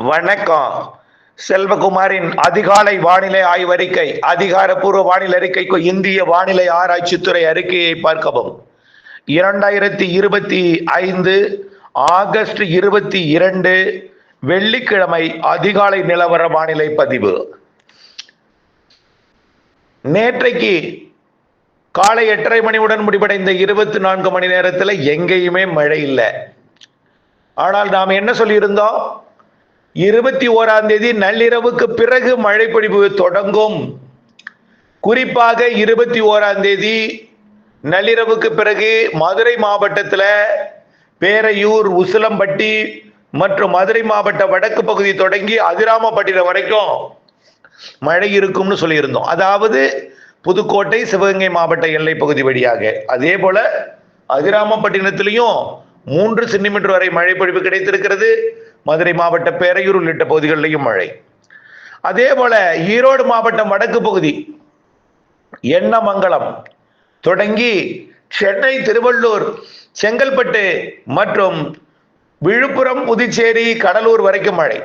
வணக்கம். செல்வகுமாரின் அதிகாலை வானிலை ஆய்வறிக்கை. அதிகாரப்பூர்வ வானிலை அறிக்கைக்கு இந்திய வானிலை ஆராய்ச்சித்துறை அறிக்கையை பார்க்கவும். 2025 ஆகஸ்ட் 22 வெள்ளிக்கிழமை அதிகாலை நிலவர வானிலை பதிவு. நேற்றைக்கு காலை 8:30 மணியுடன் முடிவடைந்த 24 மணி நேரத்தில் எங்கேயுமே மழை இல்லை. ஆனால் நாம் என்ன சொல்லியிருந்தோம்? 21ஆம் தேதி நள்ளிரவுக்கு பிறகு மழை பொழிவு தொடங்கும். குறிப்பாக 21ஆம் தேதி நள்ளிரவுக்கு பிறகு மதுரை மாவட்டத்தில் பேரையூர், உசிலம்பட்டி மற்றும் மதுரை மாவட்ட வடக்கு பகுதி தொடங்கி அதிராமப்பட்டினம் வரைக்கும் மழை இருக்கும்னு சொல்லியிருந்தோம். அதாவது புதுக்கோட்டை, சிவகங்கை மாவட்ட எல்லை பகுதி வழியாக. அதே போல அதிராமப்பட்டினத்திலையும் 3 சென்டிமீட்டர் வரை மழை பொழிவு கிடைத்திருக்கிறது. மதுரை மாவட்ட பேரையூர் உள்ளிட்ட பகுதிகளிலையும் மழை. அதே போல ஈரோடு மாவட்டம் வடக்கு பகுதி எண்ணமங்கலம் தொடங்கி சென்னை, திருவள்ளூர், செங்கல்பட்டு மற்றும் விழுப்புரம், புதுச்சேரி, கடலூர் வரைக்கும் மழை.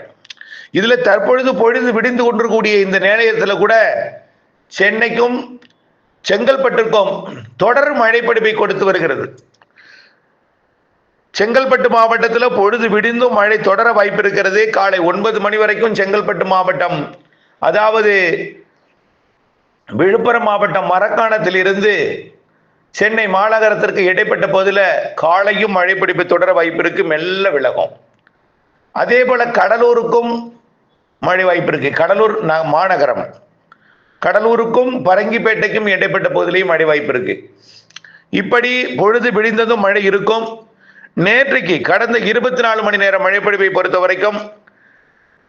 இதுல தற்பொழுது பொழுது விடிந்து கொண்டிருக்கூடிய இந்த நேரத்தில் கூட சென்னைக்கும் செங்கல்பட்டுக்கும் தொடர் மழை பொழிவை கொடுத்து வருகிறது. செங்கல்பட்டு மாவட்டத்தில் பொழுது விடிந்தும் மழை தொடர வாய்ப்பு இருக்கிறது. காலை 9 மணி வரைக்கும் செங்கல்பட்டு மாவட்டம், அதாவது விழுப்புரம் மாவட்டம் மரக்காணத்தில் இருந்து சென்னை மாநகரத்திற்கு இடைப்பட்ட பகுதியில் காலையும் மழை பிடிப்பு தொடர வாய்ப்பு இருக்கு, மெல்ல விலகும். அதே போல கடலூருக்கும் மழை வாய்ப்பு இருக்கு. கடலூர் மாநகரம், கடலூருக்கும் பரங்கிப்பேட்டைக்கும் இடைப்பட்ட பகுதியிலையும் மழை வாய்ப்பு இருக்கு. இப்படி பொழுது விடிந்ததும் மழை இருக்கும். நேற்றைக்கு கடந்த 24 மணி நேர மழைப்பொழிவை பொறுத்த வரைக்கும்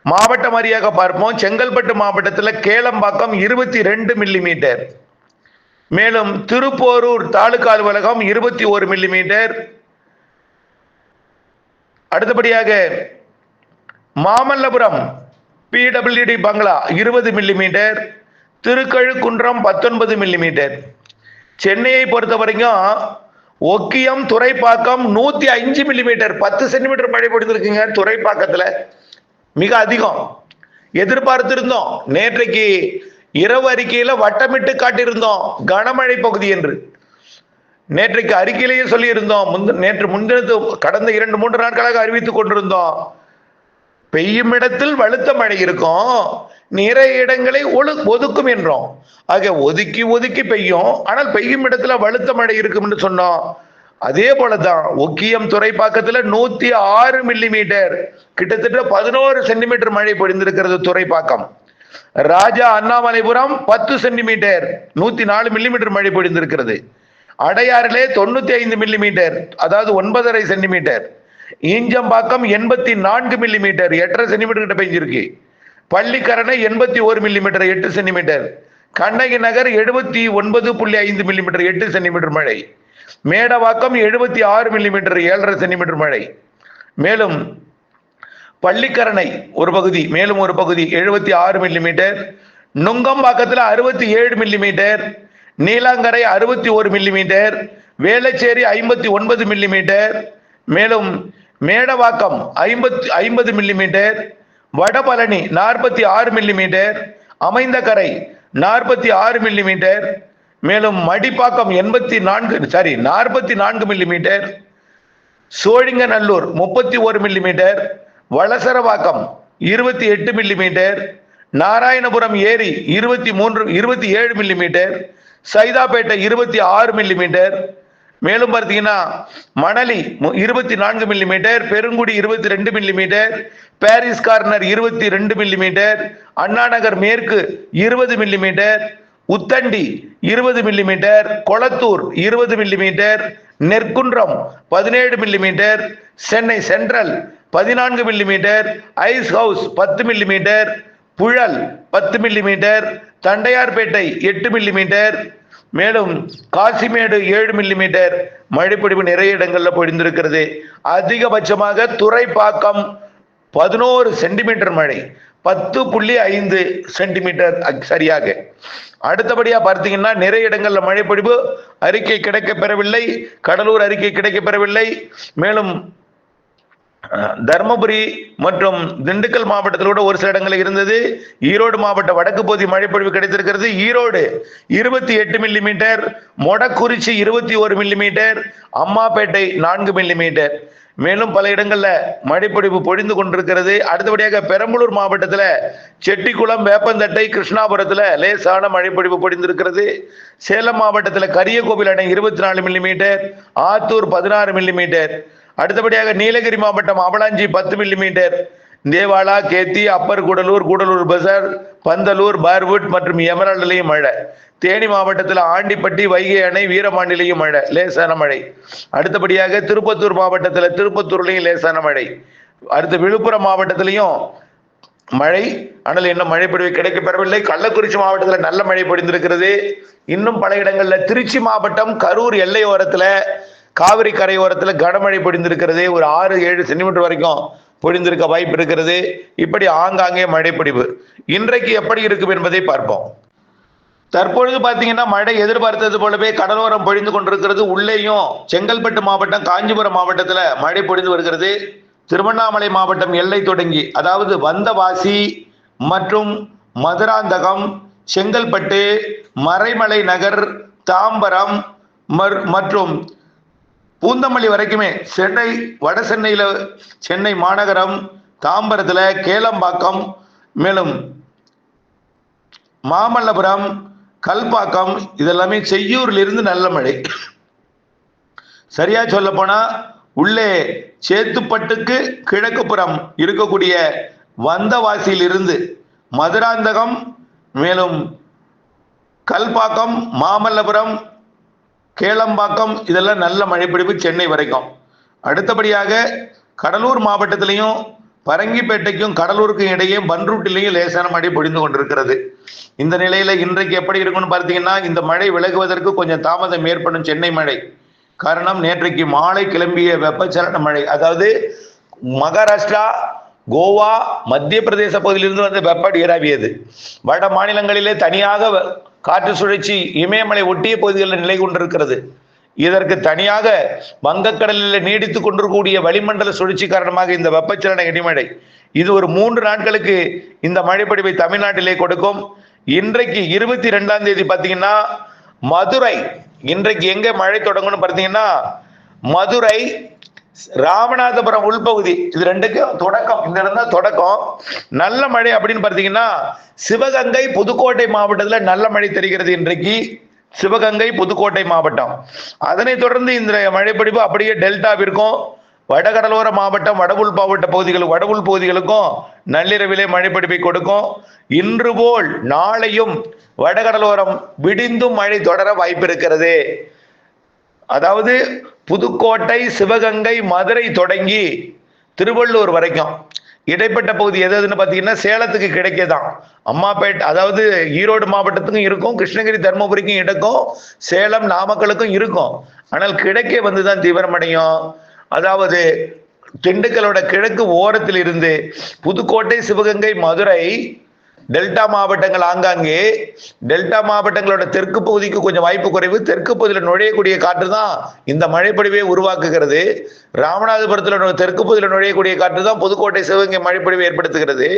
மாவட்ட வாரியாக பார்ப்போம். செங்கல்பட்டு மாவட்டத்தில் கேளம்பாக்கம் 22 மில்லிமீட்டர், மேலும் திருப்போரூர் தாலுகா அலுவலகம் 21 மில்லிமீட்டர், அடுத்தபடியாக மாமல்லபுரம் பிடபிள்யூடி பங்களா 20 மில்லிமீட்டர், திருக்கழுக்குன்றம் 19 மில்லிமீட்டர். சென்னையை பொறுத்த வரைக்கும் ஒக்கியம், துறைப்பாக்கம் 105 மில்லிமீட்டர், 10 சென்டிமீட்டர் மழை பொழிந்திருக்குங்க. துறைப்பாக்கத்தில் மிக அதிகம் எதிர்பார்த்திருந்தோம். நேற்றைக்கு இரவு அறிக்கையில வட்டமிட்டு காட்டியிருந்தோம் கனமழை பகுதி என்று. நேற்றைக்கு அறிக்கையிலேயே சொல்லியிருந்தோம். நேற்று முன்தினத்து கடந்த 2-3 நாட்களாக அறிவித்துக் கொண்டிருந்தோம். பெய்யும் இடத்தில் வலுத்த மழை இருக்கும், நிறைய இடங்களை ஒதுக்கும் என்றோம். ஆக ஒதுக்கி ஒதுக்கி பெய்யும், ஆனால் பெய்யும் இடத்துல வலுத்த மழை இருக்கும் என்று சொன்னோம். அதே போலதான் ஒக்கியம் துறைப்பாக்கத்துல 106 மில்லிமீட்டர், கிட்டத்தட்ட 11 சென்டிமீட்டர் மழை பொழிந்திருக்கிறது துறைப்பாக்கம். ராஜா அண்ணாமலைபுரம் 10 சென்டிமீட்டர், 104 மில்லிமீட்டர் மழை பொழிந்திருக்கிறது. அடையாறிலே 95 மில்லிமீட்டர், அதாவது 9.5 சென்டிமீட்டர். ஈஞ்சம்பாக்கம் 84 மில்லிமீட்டர், 8.5 சென்டிமீட்டர் கிட்ட பெஞ்சிருக்கு. Pallikaranai 81 millimetre, 8 centimetre. Kannagi Nagar 79.5 millimetre, 8 centimetre மழை. மேடவாக்கம் 76 மில்லிமீட்டர், 7.5 சென்டிமீட்டர் மழை. மேலும் பள்ளிக்கரணை ஒரு பகுதி, மேலும் ஒரு பகுதி 76 மில்லிமீட்டர். நுங்கம்பாக்கத்தில் 67 millimetre, Neelankarai 61 millimetre, Velachery 59 millimetre, மேலும் Medavakkam 50 millimetre, Vadapalani 46 millimetre, Aminjikarai 46 millimetre, மேலும் Madipakkam 44 millimetre, Sholinganallur 31 millimetre, Valasaravakkam 28 millimetre, Narayanapuram ஏரி 27 மில்லிமீட்டர், சைதாப்பேட்டை 26 மில்லிமீட்டர், மேலும் பார்த்தீங்கன்னா Manali 24 millimetre, Perungudi 22 millimetre, Parry's Corner 22 millimetre, Anna Nagar மேற்கு 20 millimetre, Uthandi 20 millimetre, Kolathur 20 millimetre, Nerkundram 17 millimetre, Chennai Central 14 millimetre, ice House 10 millimetre, Puzhal 10 millimetre, Tondiarpet 8 millimetre, மேலும் காசிமேடு 7 மில்லிமீட்டர் மழைப்பொழிவு நிறைய இடங்களில் பொழிந்திருக்கிறது. அதிகபட்சமாக துறைப்பாக்கம் 11 சென்டிமீட்டர் மழை, 10.5 சென்டிமீட்டர் சரியாக. அடுத்தபடியா பார்த்தீங்கன்னா நிறைய இடங்கள்ல மழைப்பொழிவு அறிக்கை கிடைக்கப்பெறவில்லை. கடலூர் அறிக்கை கிடைக்கப்பெறவில்லை. மேலும் தர்மபுரி மற்றும் திண்டுக்கல் மாவட்டத்தில் கூட ஒரு சில இடங்களில் இருந்தது. ஈரோடு மாவட்ட வடக்கு பகுதி மழைப்பொழிவு கிடைத்திருக்கிறது. Erode 28 millimetre, Modakurichi 21 millimetre, Ammapettai 4 millimetre. மேலும் பல இடங்கள்ல மழைப்பொழிவு பொழிந்து கொண்டிருக்கிறது. அடுத்தபடியாக பெரம்பலூர் மாவட்டத்தில் செட்டிக்குளம், வேப்பந்தட்டை, கிருஷ்ணாபுரத்தில் லேசான மழைப்பொழிவு பொழிந்திருக்கிறது. சேலம் மாவட்டத்தில் கரியகோவில் அணை 24 மில்லிமீட்டர், ஆத்தூர் 16 மில்லிமீட்டர். அடுத்தபடியாக நீலகிரி மாவட்டம் அவலாஞ்சி 10 மில்லிமீட்டர், தேவாலா, கேத்தி, அப்பர் கூடலூர், கூடலூர் பசார், பந்தலூர், பார்வுட் மற்றும் எமரால்டிலையும் மழை. தேனி மாவட்டத்தில் ஆண்டிப்பட்டி, வைகை அணை, வீரபாண்டிலையும் மழை, லேசான மழை. அடுத்தபடியாக திருப்பத்தூர் மாவட்டத்தில் திருப்பத்தூர்லையும் லேசான மழை. அடுத்து விழுப்புரம் மாவட்டத்திலையும் மழை, ஆனால் இன்னும் மழை பொழிவு கிடைக்கப்பெறவில்லை. கள்ளக்குறிச்சி மாவட்டத்தில் நல்ல மழை பொழிந்திருக்கிறது. இன்னும் பல இடங்கள்ல திருச்சி மாவட்டம் கரூர் எல்லையோரத்துல காவிரி கரையோரத்தில் கனமழை பொழிந்திருக்கிறது. ஒரு 6-7 சென்டிமீட்டர் வரைக்கும் பொழிந்திருக்க வாய்ப்பு இருக்கிறது. இப்படி ஆங்காங்கே மழைப்பொழிவு இன்றைக்கு எப்படி இருக்கும் என்பதை பார்ப்போம். தற்பொழுது பார்த்தீங்கன்னா மழை எதிர்பார்த்தது போலவே கடலோரம் பொழிந்து கொண்டிருக்கிறது. உள்ளேயும் செங்கல்பட்டு மாவட்டம், காஞ்சிபுரம் மாவட்டத்தில் மழை பொழிந்து வருகிறது. திருவண்ணாமலை மாவட்டம் எல்லை தொடங்கி, அதாவது வந்தவாசி மற்றும் மதுராந்தகம், செங்கல்பட்டு, மறைமலை நகர், தாம்பரம் மற்றும் பூந்தமல்லி வரைக்குமே, சென்னை, வட சென்னையில் சென்னை மாநகரம், தாம்பரத்தில் கேளம்பாக்கம், மேலும் மாமல்லபுரம், கல்பாக்கம், இதெல்லாமே செய்யூரில் இருந்து நல்ல மழை. சரியா சொல்ல போனா உள்ளே சேத்துப்பட்டுக்கு கிழக்கு புறம் இருக்கக்கூடிய வந்தவாசியில் இருந்து மதுராந்தகம், மேலும் கல்பாக்கம், மாமல்லபுரம், கேளம்பாக்கம், இதெல்லாம் நல்ல மழைப்பிடிப்பு சென்னை வரைக்கும். அடுத்தபடியாக கடலூர் மாவட்டத்திலையும் பரங்கிப்பேட்டைக்கும் கடலூருக்கும் இடையே பன்ரூட்டிலையும் லேசான மழை பொழிந்து கொண்டிருக்கிறது. இந்த நிலையில இன்றைக்கு எப்படி இருக்கும்னு பார்த்தீங்கன்னா, இந்த மழை விலகுவதற்கு கொஞ்சம் தாமதம் ஏற்படும் சென்னை மழை. காரணம், நேற்றைக்கு மாலை கிளம்பிய வெப்பச்சலன மழை, அதாவது மகாராஷ்டிரா, கோவா, மத்திய பிரதேச பகுதியிலிருந்து வந்து வெப்ப நீராவியது. வட மாநிலங்களிலே தனியாக காற்று சுழற்சி இமயமலை ஒட்டிய பகுதிகளில் நிலை கொண்டிருக்கிறது. இதற்கு தனியாக வங்கக்கடலில் நீடித்துக் கொண்டிருக்கக்கூடிய வளிமண்டல சுழற்சி காரணமாக இந்த வெப்பச்சலன இடிமழை இது ஒரு 3 நாட்களுக்கு இந்த மழைப்பொழிவை தமிழ்நாட்டிலே கொடுக்கும். இன்றைக்கு 22ஆம் தேதி பார்த்தீங்கன்னா மதுரை, இன்றைக்கு எங்க மழை தொடங்கும்னு பார்த்தீங்கன்னா மதுரை, ராமநாதபுரம் உள்பகுதி, இது ரெண்டுக்கும் தொடக்கம். இந்த இடம் தான் தொடக்கம். நல்ல மழை அப்படின்னு பார்த்தீங்கன்னா சிவகங்கை, புதுக்கோட்டை மாவட்டத்தில் நல்ல மழை தெரிகிறது இன்றைக்கு. சிவகங்கை, புதுக்கோட்டை மாவட்டம். அதனைத் தொடர்ந்து இந்த மழைப்பொழிவு அப்படியே டெல்டாவிற்கும், வடகடலோர மாவட்டம், வடவுள் மாவட்ட பகுதிகளுக்கும், வடவுள் பகுதிகளுக்கும் நள்ளிரவிலே மழைப்பொழிவை கொடுக்கும். இன்று போல் நாளையும் வடகடலோரம் விடிந்தும் மழை தொடர வாய்ப்பு இருக்கிறது. அதாவது புதுக்கோட்டை, சிவகங்கை, மதுரை தொடங்கி திருவள்ளூர் வரைக்கும் இடைப்பட்ட பகுதி எதுன்னு பார்த்தீங்கன்னா சேலத்துக்கு கிடைக்கதான், அம்மாப்பேட்டை, அதாவது ஈரோடு மாவட்டத்துக்கும் இருக்கும், கிருஷ்ணகிரி, தர்மபுரிக்கும் இருக்கும், சேலம், நாமக்கலுக்கும் இருக்கும். ஆனால் கிழக்கே வந்துதான் தீவிரமடையும். அதாவது திண்டுக்கலோட கிழக்கு ஓரத்தில் இருந்து புதுக்கோட்டை, சிவகங்கை, மதுரை, டெல்டா மாவட்டங்கள் ஆங்காங்கே, டெல்டா மாவட்டங்களோட தெற்கு பகுதிக்கு கொஞ்சம் வாய்ப்பு குறைவு. தெற்கு பகுதியில் நுழையக்கூடிய காற்று தான் இந்த மழைப்பொழிவை உருவாக்குகிறது. ராமநாதபுரத்தில் தெற்கு பகுதியில் நுழையக்கூடிய காற்று தான் புதுக்கோட்டை, சிவகங்கை மழைப்பொழிவை ஏற்படுத்துகிறது.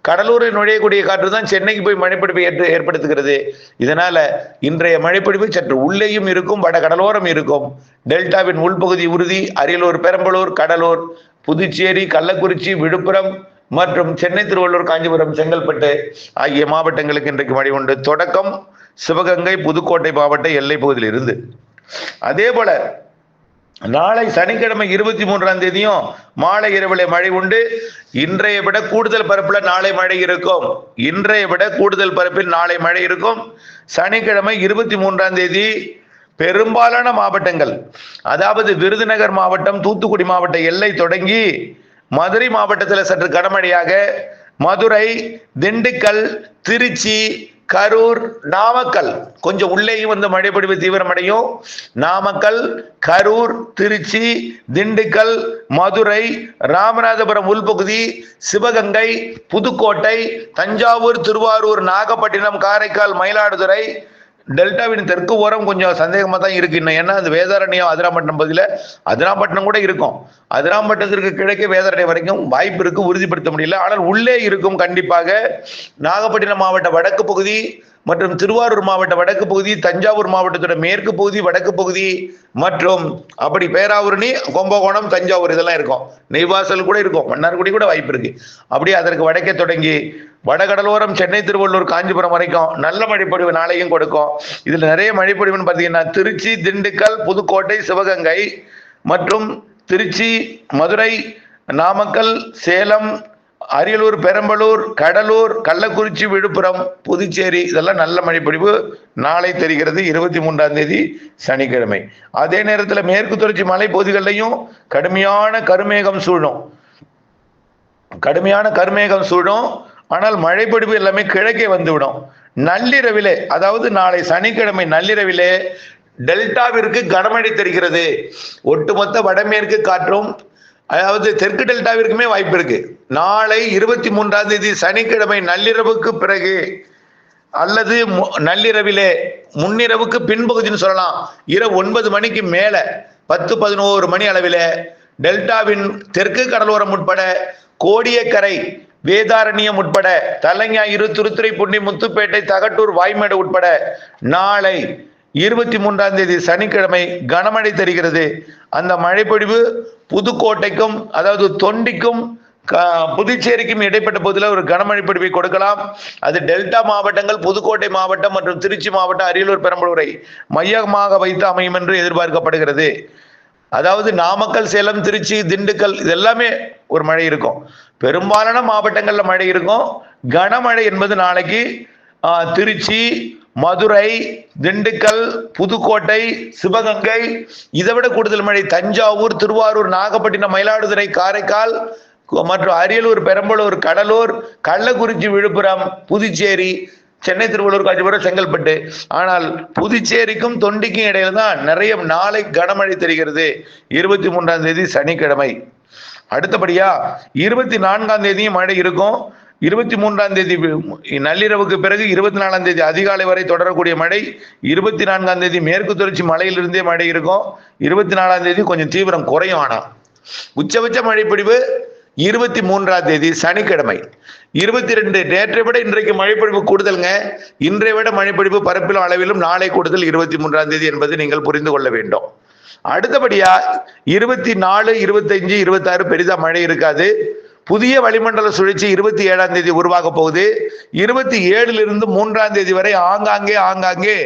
கடலூரில் நுழையக்கூடிய காற்று தான் சென்னைக்கு போய் மழைப்பொழிவை ஏற்படுத்துகிறது. இதனால இன்றைய மழைப்பொழிவு சற்று உள்ளேயும் இருக்கும், வட கடலோரம் இருக்கும். டெல்டாவின் உள்பகுதி உறுதி. அரியலூர், பெரம்பலூர், கடலூர், புதுச்சேரி, கள்ளக்குறிச்சி, விழுப்புரம் மற்றும் சென்னை, திருவள்ளூர், காஞ்சிபுரம், செங்கல்பட்டு ஆகிய மாவட்டங்களுக்கு இன்றைக்கு மழை உண்டு. தொடக்கம் சிவகங்கை, புதுக்கோட்டை மாவட்ட எல்லை பகுதியில் இருந்து. அதே போல நாளை சனிக்கிழமை 23ஆம் தேதியும் மாலை இரவிலே மழை உண்டு. இன்றைய விட கூடுதல் பரப்புல நாளை மழை இருக்கும். இன்றைய விட கூடுதல் பரப்பில் நாளை மழை இருக்கும். சனிக்கிழமை 23ஆம் தேதி பெரும்பாலான மாவட்டங்கள், அதாவது விருதுநகர் மாவட்டம், தூத்துக்குடி மாவட்ட எல்லை தொடங்கி மதுரை மாவட்டத்தில் சற்று கனமழையாக, மதுரை, திண்டுக்கல், திருச்சி, கரூர், நாமக்கல் கொஞ்சம் உள்ளேயும் வந்து மழைப்பொழிவு தீவிரமடையும். நாமக்கல், கரூர், திருச்சி, திண்டுக்கல், மதுரை, ராமநாதபுரம் உள்பகுதி, சிவகங்கை, புதுக்கோட்டை, தஞ்சாவூர், திருவாரூர், நாகப்பட்டினம், காரைக்கால், மயிலாடுதுறை, டெல்டாவின் தெற்கு ஓரம் கொஞ்சம் சந்தேகமா தான் இருக்கு இன்னும். ஏன்னா அது வேதாரண்யம் அதிராம்பட்டினம் பகுதியில் அதிராம்பட்டினம் கூட இருக்கும், அதிராம்பட்டினத்திற்கு கிழக்கே வேதாரண்யம் வரைக்கும் வாய்ப்பு இருக்கு, உறுதிப்படுத்த முடியல. ஆனால் உள்ளே இருக்கும் கண்டிப்பாக. நாகப்பட்டினம் மாவட்ட வடக்கு பகுதி மற்றும் திருவாரூர் மாவட்ட வடக்கு பகுதி, தஞ்சாவூர் மாவட்டத்தோட மேற்கு பகுதி, வடக்கு பகுதி மற்றும் அப்படி பேராவூரணி, கும்பகோணம், தஞ்சாவூர் இதெல்லாம் இருக்கும். நெய்வாசல் கூட இருக்கும், மன்னார்குடி கூட வாய்ப்பு இருக்கு. அப்படியே அதற்கு வடக்கே தொடங்கி வடகடலோரம் சென்னை, திருவள்ளூர், காஞ்சிபுரம் வரைக்கும் நல்ல மழைப்பொழிவு நாளையும் கொடுக்கும். இதுல நிறைய மழைப்பொழிவுன்னு பார்த்தீங்கன்னா திருச்சி, திண்டுக்கல், புதுக்கோட்டை, சிவகங்கை மற்றும் திருச்சி, மதுரை, நாமக்கல், சேலம், அரியலூர், பெரம்பலூர், கடலூர், கள்ளக்குறிச்சி, விழுப்புரம், புதுச்சேரி இதெல்லாம் நல்ல மழைப்பொழிவு நாளை தெரிகிறது, 23ஆம் தேதி சனிக்கிழமை. அதே நேரத்தில் மேற்கு தொடர்ச்சி மலை பகுதிகளிலையும் கடுமையான கருமேகம் சூழும். ஆனால் மழைப்பொழிவு எல்லாமே கிழக்கே வந்துவிடும். நள்ளிரவிலே, அதாவது நாளை சனிக்கிழமை நள்ளிரவிலே டெல்டாவிற்கு கனமழை தெரிகிறது. ஒட்டுமொத்த வடமேற்கு காற்றும், அதாவது தெற்கு டெல்டாவிற்குமே வாய்ப்பு இருக்கு. நாளை 23ஆம் தேதி சனிக்கிழமை நள்ளிரவுக்கு பிறகு அல்லது நள்ளிரவிலே முன்னிரவுக்கு பின்பகுதின்னு சொல்லலாம், இரவு 9 மணிக்கு மேல 10-11 மணி அளவிலே டெல்டாவின் தெற்கு கடலோரம் உட்பட கோடியக்கரை, வேதாரண்யம் உட்பட தலைஞாயிறு, திருத்துறைப்பூண்டி, முத்துப்பேட்டை, தகட்டூர், வாய்மேடு உட்பட நாளை 23ஆம் தேதி சனிக்கிழமை கனமழை தெரிகிறது. அந்த மழைப்பொழிவு புதுக்கோட்டைக்கும், அதாவது தொண்டிக்கும் புதுச்சேரிக்கும் இடைப்பட்ட பகுதியில் ஒரு கனமழை பொழிவை கொடுக்கலாம். அது டெல்டா மாவட்டங்கள், புதுக்கோட்டை மாவட்டம் மற்றும் திருச்சி மாவட்டம், அரியலூர், பெரம்பலூரை மையமாக வைத்து அமையும் என்று எதிர்பார்க்கப்படுகிறது. அதாவது நாமக்கல், சேலம், திருச்சி, திண்டுக்கல் இதெல்லாமே ஒரு மழை இருக்கும். பெரும்பாலான மாவட்டங்கள்ல மழை இருக்கும். கனமழை என்பது நாளைக்கு திருச்சி, மதுரை, திண்டுக்கல், புதுக்கோட்டை, சிவகங்கை, இதை விட கூடுதல் மழை தஞ்சாவூர், திருவாரூர், நாகப்பட்டினம், மயிலாடுதுறை, காரைக்கால் மற்றும் அரியலூர், பெரம்பலூர், கடலூர், கள்ளக்குறிச்சி, விழுப்புரம், புதுச்சேரி, சென்னை, திருவள்ளூர், காஞ்சிபுரம், செங்கல்பட்டு. ஆனால் புதுச்சேரிக்கும் தொண்டிக்கும் இடையில தான் நிறைய நாளை கனமழை தெரிகிறது, 23ஆம் தேதி சனிக்கிழமை. அடுத்தபடியா 24ஆம் தேதியும் மழை இருக்கும். 23ஆம் தேதி நள்ளிரவுக்கு பிறகு 24ஆம் தேதி அதிகாலை வரை தொடரக்கூடிய மழை. 24ஆம் தேதி மேற்கு தொடர்ச்சி மலையிலிருந்தே மழை இருக்கும். 24ஆம் தேதி கொஞ்சம் தீவிரம் குறையும். ஆனா உச்சபட்ச மழைப்பொழிவு 23ஆம் தேதி சனிக்கிழமை. 22 நேற்றை விட இன்றைக்கு மழைப்பொழிவு கூடுதல்ங்க. இன்றை விட மழைப்பொழிவு பரப்பிலும் அளவிலும் நாளை கூடுதல் 23ஆம் தேதி என்பதை நீங்கள் புரிந்து கொள்ள வேண்டும். அடுத்தபடியா 24, 25, 26 பெரிதா மழை இருக்காது. புதிய வளிமண்டல சுழற்சி 27ஆம் தேதி உருவாக போகுது. 27லிருந்து 3ஆம் தேதி வரை ஆங்காங்கே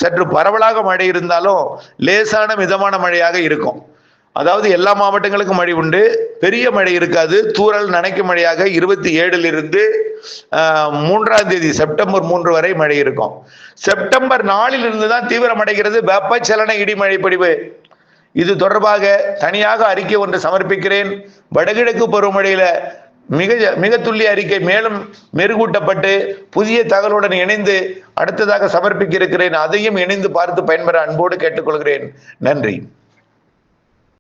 சற்று பரவலாக மழை இருந்தாலும் லேசான மிதமான மழையாக இருக்கும். அதாவது எல்லா மாவட்டங்களுக்கும் மழை உண்டு, பெரிய மழை இருக்காது. தூறல் நனைக்கும் மழையாக 27லிருந்து 3ஆம் தேதி செப்டம்பர் 3 வரை மழை இருக்கும். செப்டம்பர் 4லிருந்து தான் தீவிரமடைகிறது வெப்பச்சலன இடிமழை பொழிவு. இது தொடர்பாக தனியாக அறிக்கை ஒன்று சமர்ப்பிக்கிறேன். வடகிழக்கு பருவமழையில மிக துல்லிய அறிக்கை மேலும் மெருகூட்டப்பட்டு புதிய தகவலுடன் இணைந்து அடுத்ததாக சமர்ப்பிக்க இருக்கிறேன். அதையும் இணைந்து பார்த்து பயன்பெற அன்போடு கேட்டுக்கொள்கிறேன். நன்றி.